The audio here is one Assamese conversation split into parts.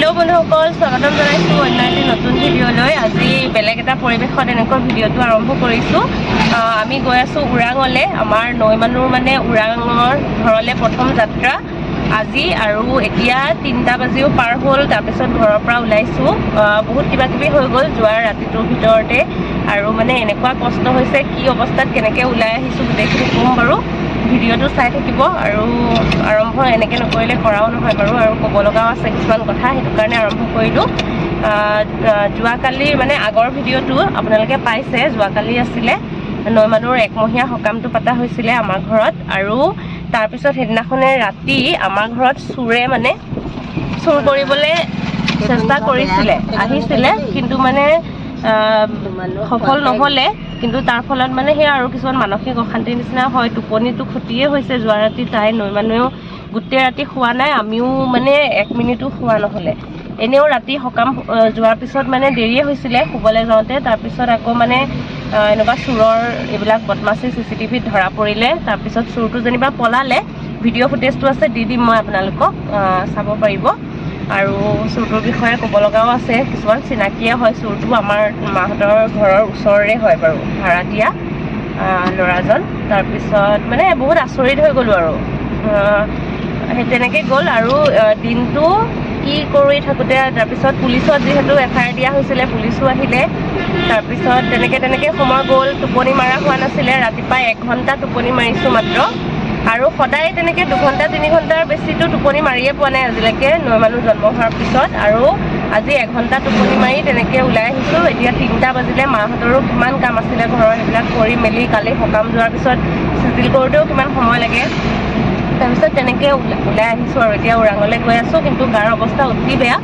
हेलो बंधुসকল स्वागतम জানাইছো অন্য এটি নতুন ভিডিঅ'লৈ। আজি বেলেগ এটা পৰিৱেশত এনেকুৱা ভিডিঅ'টো আৰম্ভ কৰিছো। আমি গৈ আছো উৰাঙলে। আমাৰ নৈমানুৰ মানে উৰাঙৰ ঘৰলে প্ৰথম যাত্ৰা আজি, আৰু এতিয়া 3টা বাজিও পাৰ হ'ল। তাৰপিছত ঘৰৰ পৰা ওলাইছো। বহুত কিবা কিবি হৈ গ'ল যোৱাৰ ৰাতিটোৰ ভিতৰতে, আৰু মানে এনেকুৱা কষ্ট হৈছে, কি অৱস্থাত কেনেকৈ ওলাই আহিছো গোটেইখিনি ক'ম বাৰু। ভিডিঅ'টো চাই থাকিব, আৰু আৰম্ভ এনেকৈ নকৰিলে কৰাও নহয় বাৰু, আৰু ক'ব লগাও আছে কিছুমান কথা, সেইটো কাৰণে আৰম্ভ কৰিলোঁ। যোৱাকালিৰ মানে আগৰ ভিডিঅ'টো আপোনালোকে পাইছে, যোৱাকালি আছিলে নৈমানুৰ একমহীয়া সকামটো পতা হৈছিলে আমাৰ ঘৰত, আৰু তাৰপিছত সেইদিনাখনে ৰাতি আমাৰ ঘৰত চোৰে মানে চুৰ কৰিবলৈ চেষ্টা কৰিছিলে, আহিছিলে, কিন্তু মানে সফল নহ'লে। কিন্তু তাৰ ফলত মানে সেয়া আৰু কিছুমান মানসিক অশান্তিৰ নিচিনা হয়। টোপনিটো ক্ষতিয়ে হৈছে যোৱা ৰাতি। তাই নৈমানুৱেও গোটেই ৰাতি শোৱা নাই, আমিও মানে 1 মিনিটো শোৱা নহ'লে। এনেও ৰাতি সকাম যোৱাৰ পিছত মানে দেৰিয়ে হৈছিলে শুবলৈ যাওঁতে। তাৰপিছত আকৌ মানে এনেকুৱা চোৰৰ এইবিলাক বদমাচি CCTVত ধৰা পৰিলে। তাৰপিছত চোৰটো যেনিবা পলালে। ভিডিঅ' ফুটেজটো আছে, দি দিম মই আপোনালোকক, চাব পাৰিব। আৰু চোৰটোৰ বিষয়ে ক'ব লগাও আছে কিছুমান। চিনাকিয়ে হয় চোৰটো, আমাৰ মাহঁতৰ ঘৰৰ ওচৰৰে হয় বাৰু, ভাড়া দিয়া ল'ৰাজন। তাৰপিছত মানে বহুত আচৰিত হৈ গ'লোঁ আৰু সেই তেনেকৈ গ'ল। আৰু দিনটো কি কৰি থাকোঁতে, তাৰপিছত পুলিচত যিহেতু FIR দিয়া হৈছিলে, পুলিচো আহিলে। তাৰপিছত তেনেকৈ সময় গ'ল। টোপনি মাৰা হোৱা নাছিলে। ৰাতিপুৱা 1 ঘণ্টা টোপনি মাৰিছোঁ মাত্ৰ, আৰু সদায় তেনেকৈ 2 ঘণ্টা 3 ঘণ্টাৰ বেছিটো টোপনি মাৰিয়ে পোৱা নাই আজিলৈকে নৈমানুহ জন্ম হোৱাৰ পিছত। আৰু আজি 1 ঘণ্টা টোপনি মাৰি তেনেকৈ ওলাই আহিছোঁ। এতিয়া 3টা বাজিলে। মাহঁতৰো কিমান কাম আছিলে ঘৰৰ, সেইবিলাক কৰি মেলি কালি সকাম যোৱাৰ পিছত চিজিল কৰোঁতেও কিমান সময় লাগে। তাৰপিছত তেনেকৈ ওলাই আহিছোঁ, আৰু এতিয়া ওৰাঙলৈ গৈ আছোঁ। কিন্তু গাৰ অৱস্থা অতি বেয়া।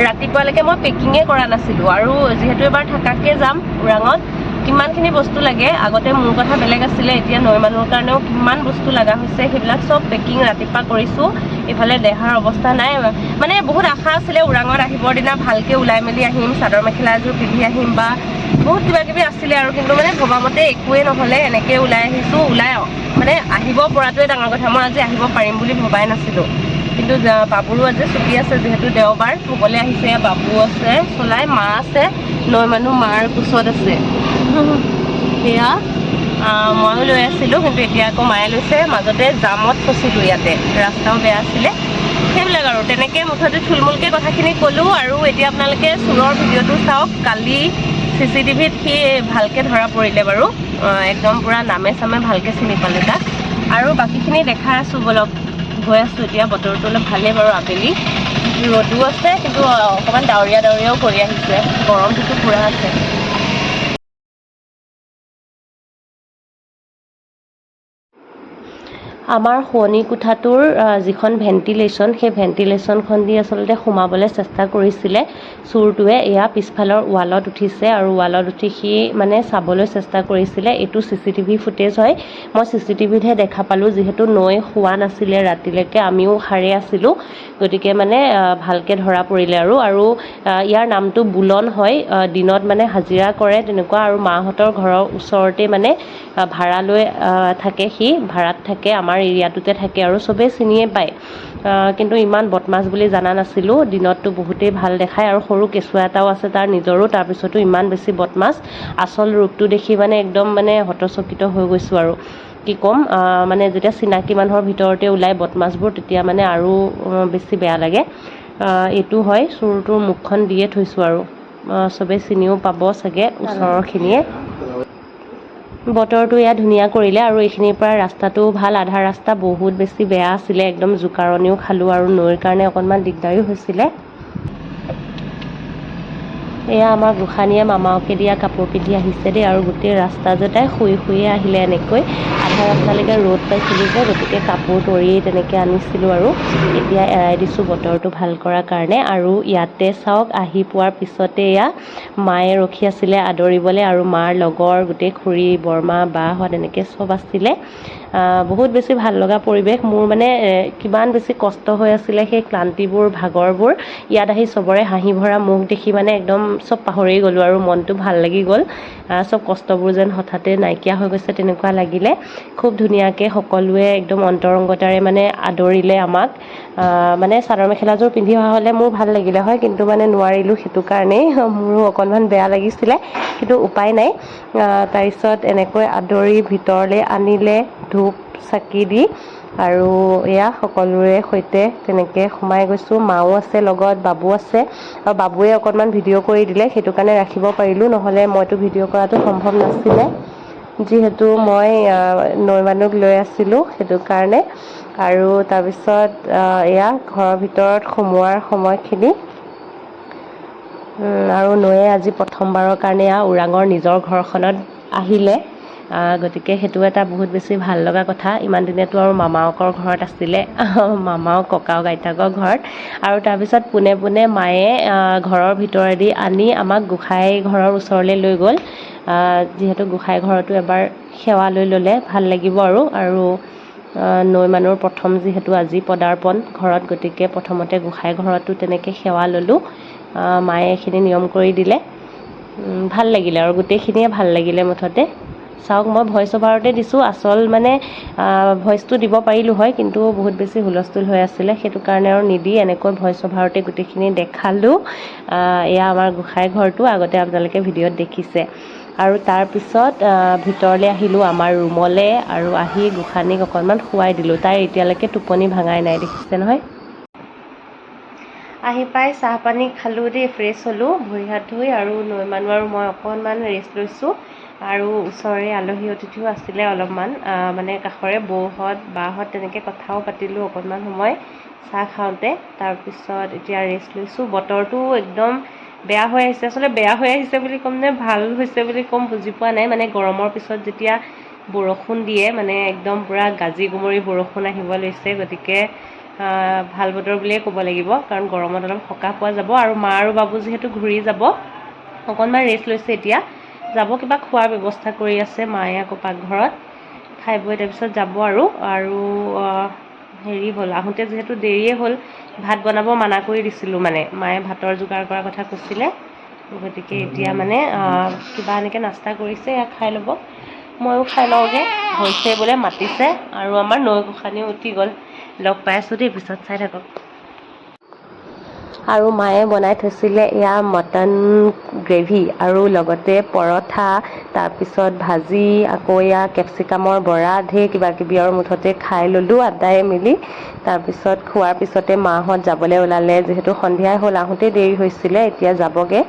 ৰাতিপুৱালৈকে মই পেকিঙে কৰা নাছিলোঁ, আৰু যিহেতু এবাৰ থাকাকৈ যাম ওৰাঙত, কিমানখিনি বস্তু লাগে। আগতে মোৰ কথা বেলেগ আছিলে, এতিয়া নৈমানুহৰ কাৰণেও কিমান বস্তু লগা হৈছে, সেইবিলাক চব পেকিং ৰাতিপুৱা কৰিছোঁ। ইফালে দেহাৰ অৱস্থা নাই। মানে বহুত আশা আছিলে ওৰাঙত আহিবৰ দিনা ভালকৈ ওলাই মেলি আহিম, চাদৰ মেখেলা এযোৰ পিন্ধি আহিম, বা বহুত কিবা কিবি আছিলে আৰু, কিন্তু মানে ভবামতে একোৱেই নহ'লে। এনেকৈ ওলাই আহিছোঁ। মানে আহিব পৰাটোৱে ডাঙৰ কথা। মই আজি আহিব পাৰিম বুলি ভবাই নাছিলোঁ, কিন্তু বাবুৰো আজি ছুটি আছে যিহেতু দেওবাৰ, শুবলৈ আহিছে। বাবু আছে চলাই, মা আছে, নৈমানুহ মাৰ কোচত আছে। সেয়া ময়ো লৈ আছিলোঁ, কিন্তু এতিয়া আকৌ মায়ে লৈছে। মাজতে জামত ফচিলোঁ, ইয়াতে ৰাস্তাও বেয়া আছিলে। সেইবিলাক আৰু তেনেকৈ মুঠতে থুলমূলকৈ কথাখিনি ক'লোঁ। আৰু এতিয়া আপোনালোকে চোৰৰ ভিডিঅ'টো চাওক। কালি CCTVত সি ভালকৈ ধৰা পৰিলে বাৰু, একদম পূৰা নামে চামে ভালকৈ চিনি পালে তাক। আৰু বাকীখিনি দেখাই আছোঁ বলক। গৈ আছোঁ এতিয়া। বতৰটো অলপ ভালেই বাৰু, আবেলি ৰ'দো আছে, কিন্তু অকণমান ডাৱৰীয়াও কৰি আহিছে। গৰমটোতো পূৰা আছে। আমাৰ শোৱনি কোঠাটোৰ যিখন ভেণ্টিলেশ্যন, সেই ভেণ্টিলেশ্যনখন দি আচলতে সোমাবলৈ চেষ্টা কৰিছিলে চোৰটোৱে। এয়া পিছফালৰ ৱালত উঠিছে, আৰু ৱালত উঠি সি মানে চাবলৈ চেষ্টা কৰিছিলে। এইটো CCTV ফুটেজ হয়। মই CCTVতহে দেখা পালোঁ, যিহেতু নৈ শোৱা নাছিলে ৰাতিলৈকে, আমিও সাৰে আছিলোঁ। গতিকে মানে ভালকৈ ধৰা পৰিলে। আৰু ইয়াৰ নামটো বুলন হয়। দিনত মানে হাজিৰা কৰে তেনেকুৱা, আৰু মাহঁতৰ ঘৰৰ ওচৰতে মানে ভাড়া লৈ থাকে। সি ভাড়াত থাকে, আমাৰ এৰিয়াটোতে থাকে, আৰু চবেই চিনিয়ে পায়। কিন্তু ইমান বদমাছ বুলি জানা নাছিলোঁ। দিনততো বহুতেই ভাল দেখায়, আৰু সৰু কেঁচুৱা এটাও আছে তাৰ নিজৰো, তাৰপিছতো ইমান বেছি বদমাছ। আচল ৰূপটো দেখি মানে একদম মানে হতচকিত হৈ গৈছোঁ। আৰু কি ক'ম, মানে যেতিয়া চিনাকি মানুহৰ ভিতৰতে ওলাই বদমাছবোৰ, তেতিয়া মানে আৰু বেছি বেয়া লাগে। এইটো হয়, চোৰটোৰ মুখখন দিয়ে থৈছোঁ, আৰু চবেই চিনিও পাব চাগে ওচৰৰখিনিয়ে। বতৰটো এয়া ধুনীয়া কৰিলে, আৰু এইখিনিৰ পৰা ৰাস্তাটো ভাল। আধা ৰাস্তা বহুত বেছি বেয়া আছিলে, একদম জোকাৰণিও খালোঁ, আৰু নৈৰ কাৰণে অকণমান দিগদাৰিও হৈছিলে। এয়া আমাৰ গোসাঁনীয়ে মামাকে দিয়া কাপোৰ পিন্ধি আহিছে দেই, আৰু গোটেই ৰাস্তা যে তাই শুয়ে আহিলে এনেকৈ। আধা ৰাস্তালৈকে ৰ'দ পাইছিলোঁ যে, গতিকে কাপোৰ তৰি তেনেকৈ আনিছিলোঁ, আৰু এতিয়া এৰাই দিছোঁ বতৰটো ভাল কৰাৰ কাৰণে। আৰু ইয়াতে চাওক, আহি পোৱাৰ পিছতে এয়া মায়ে ৰখি আছিলে আদৰিবলৈ, আৰু মাৰ লগৰ গোটেই খুৰী বৰমা বাহঁত এনেকৈ চব আছিলে। বহুত বেছি ভাল লগা পৰিৱেশ। মোৰ মানে কিমান বেছি কষ্ট হৈ আছিলে, সেই ক্লান্তিবোৰ ভাগৰবোৰ ইয়াত আহি চবৰে হাঁহি ভৰা মুখ দেখি মানে একদম চব পাহৰি গ'লোঁ আৰু মনটো ভাল লাগি গ'ল। চব কষ্টবোৰ যেন হঠাতে নাইকিয়া হৈ গৈছে তেনেকুৱা লাগিলে। খুব ধুনীয়াকৈ সকলোৱে একদম অন্তৰংগতাৰে মানে আদৰিলে আমাক। মানে চাদৰ মেখেলাযোৰ পিন্ধি অহা হ'লে মোৰ ভাল লাগিলে হয়, কিন্তু মানে নোৱাৰিলোঁ, সেইটো কাৰণেই মোৰো অকণমান বেয়া লাগিছিলে, কিন্তু উপায় নাই। তাৰপিছত এনেকৈ আদৰি ভিতৰলৈ আনিলে ধূপ চাকি দি, আৰু এয়া সকলোৰে সৈতে তেনেকৈ সোমাই গৈছোঁ। মাও আছে লগত, বাবু আছে, আৰু বাবুৱে অকণমান ভিডিঅ' কৰি দিলে, সেইটো কাৰণে ৰাখিব পাৰিলোঁ, নহ'লে মইতো ভিডিঅ' কৰাটো সম্ভৱ নাছিলে, যিহেতু মই নৈ মানুহক লৈ আছিলোঁ, সেইটো কাৰণে। আৰু তাৰপিছত এয়া ঘৰৰ ভিতৰত সোমোৱাৰ সময়খিনি, আৰু নৈয়ে আজি প্ৰথমবাৰৰ কাৰণে ওৰাঙৰ নিজৰ ঘৰখনত আহিলে। গতিকে সেইটো এটা বহুত বেছি ভাল লগা কথা। ইমান দিনেতো আৰু মামাকৰ ঘৰত আছিলে, মামাও ককাও আইতাকৰ ঘৰত, আৰু তাৰপিছত পোনে পোনে মায়ে ঘৰৰ ভিতৰেদি আনি আমাক গোঁসাই ঘৰৰ ওচৰলৈ লৈ গ'ল। যিহেতু গোঁসাই ঘৰতো এবাৰ সেৱা লৈ ল'লে ভাল লাগিব আৰু নৈ মানুহৰ প্ৰথম যিহেতু আজি পদাৰ্পণ ঘৰত, গতিকে প্ৰথমতে গোঁসাই ঘৰতো তেনেকৈ সেৱা ল'লোঁ। মায়ে এইখিনি নিয়ম কৰি দিলে, ভাল লাগিলে আৰু গোটেইখিনিয়ে ভাল লাগিলে মুঠতে। চাওক, মই ভইচ অভাৰতে দিছোঁ, আচল মানে ভইচটো দিব পাৰিলোঁ হয়, কিন্তু বহুত বেছি হুলস্থুল হৈ আছিলে, সেইটো কাৰণে আৰু নিদি এনেকৈ ভইচ অভাৰতে গোটেইখিনি দেখালোঁ। এয়া আমাৰ গোঁসাই ঘৰটো, আগতে আপোনালোকে ভিডিঅ'ত দেখিছে। আৰু তাৰপিছত ভিতৰলৈ আহিলোঁ আমাৰ ৰুমলৈ, আৰু আহি গোসানীক অকণমান শুৱাই দিলোঁ। তাই এতিয়ালৈকে টোপনি ভাঙাই নাই, দেখিছে নহয়। আহি পাই চাহ পানী খালোঁ দেই, ফ্ৰেছ হ'লোঁ, ভৰি হাত ধুই, আৰু নৈ মানুহ আৰু মই অকণমান ৰেষ্ট লৈছোঁ। আৰু ওচৰৰে আলহী অতিথিও আছিলে অলপমান, মানে কাষৰে বৌহঁত বাহঁত, তেনেকৈ কথাও পাতিলোঁ অকণমান সময় চাহ খাওঁতে। তাৰপিছত এতিয়া ৰেষ্ট লৈছোঁ। বতৰটো একদম বেয়া হৈ আহিছে, আচলতে বেয়া হৈ আহিছে বুলি ক'ম নে ভাল হৈছে বুলি ক'ম বুজি পোৱা নাই। মানে গৰমৰ পিছত যেতিয়া বৰষুণ দিয়ে, মানে একদম পূৰা গাজি গুমৰি বৰষুণ আহিব লৈছে, গতিকে ভাল বতৰ বুলিয়ে ক'ব লাগিব, কাৰণ গৰমত অলপ সকাহ পোৱা যাব। আৰু মা আৰু বাবু যিহেতু ঘূৰি যাব, অকণমান ৰেষ্ট লৈছে, এতিয়া যাব, কিবা খোৱাৰ ব্যৱস্থা কৰি আছে মায়ে আকৌ পাকঘৰত, খাই বৈ তাৰপিছত যাব। আৰু হেৰি হ'ল, আহোঁতে যিহেতু দেৰিয়ে হ'ল, ভাত বনাব মানা কৰি দিছিলোঁ, মানে মায়ে ভাতৰ যোগাৰ কৰাৰ কথা কৈছিলে, গতিকে এতিয়া মানে কিবা এনেকৈ নাস্তা কৰিছে, এয়া খাই ল'ব, ময়ো খাই লওঁগৈ, হৈছে বোলে মাতিছে। আৰু আমাৰ নৈ গোসানীও উঠি গ'ল, লগ পাই আছোঁ দেই, পিছত চাই থাকক। আৰু মায়ে বনাই থৈছিলে এয়া মটন গ্ৰেভি, আৰু লগতে পৰঠা, তাৰপিছত ভাজি, আকৌ এয়া কেপচিকামৰ বৰা, ঢেৰ কিবা কিবি, আৰু মুঠতে খাই ল'লোঁ আটাই মিলি। তাৰপিছত খোৱাৰ পিছতে মাহঁত যাবলৈ ওলালে, যিহেতু সন্ধিয়াই হ'ল, আহোঁতে দেৰি হৈছিলে, এতিয়া যাবগৈ।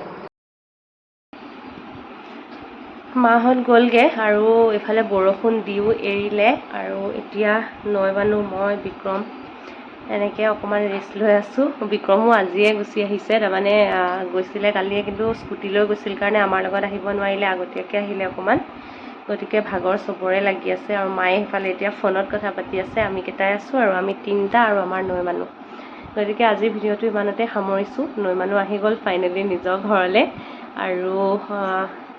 মাহঁত গ'লগৈ, আৰু এইফালে বৰষুণ দিও এৰিলে, আৰু এতিয়া নৈ মানুহ, মই, বিক্ৰম এনেকৈ অকণমান ৰেষ্ট লৈ আছোঁ। বিক্ৰমো আজিয়ে গুচি আহিছে, তাৰমানে গৈছিলে কালিয়ে, কিন্তু স্কুটি লৈ গৈছিল কাৰণে আমাৰ লগত আহিব নোৱাৰিলে, আগতীয়াকৈ আহিলে অকণমান, গতিকে ভাগৰ চবৰে লাগি আছে। আৰু মায়ে সেইফালে এতিয়া ফোনত কথা পাতি আছে, আমি কেইটাই আছোঁ, আৰু আমি তিনিটা, আৰু আমাৰ নৈ মানুহ। গতিকে আজিৰ ভিডিঅ'টো ইমানতে সামৰিছোঁ। নৈ মানুহ আহি গ'ল ফাইনেলি নিজৰ ঘৰলৈ, আৰু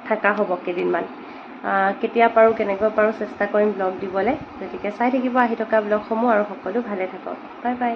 থকা হ'ব কেইদিনমান। কেতিয়া পাৰোঁ, কেনেকৈ পাৰোঁ চেষ্টা কৰিম ব্লগ দিবলৈ, গতিকে চাই থাকিব আহি থকা ব্লগসমূহ, আৰু সকলো ভালে থাকক। Bye bye.